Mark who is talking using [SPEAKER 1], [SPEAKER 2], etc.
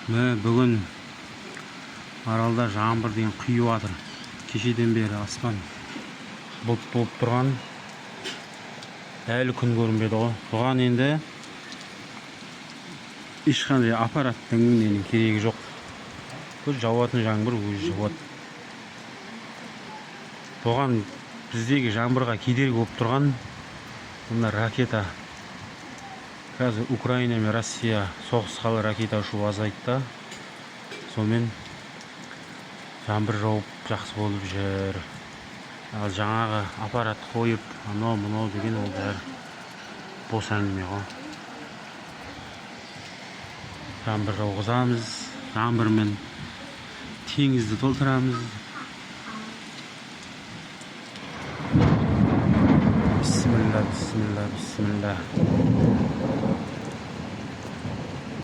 [SPEAKER 1] Бүгін аралда жаңбыр деген құйып жатыр. Кешеден бері аспан бұлт болып тұрған, әлі күн көрінбеді ғой. Бұған енді ешқандай аппараттың ненің керегі жоқ. Бұл жауатын жаңбыр өзі жауады. Бұған біздегі жаңбырға кедергі болып тұрған мына ракета. Қазір Украина мен Россия соғысқалы ракета ұшу азайтты. Сонымен жаңбыр жауып жақсы болып жүр. Ал жаңағы аппарат қойып, анау-мынау деген ол бәрі бос әңгіме ғой. Жаңбыр жауғызамыз, жаңбырмен теңізді толтырамыз. Бисмилла, бисмилла, бисмилла.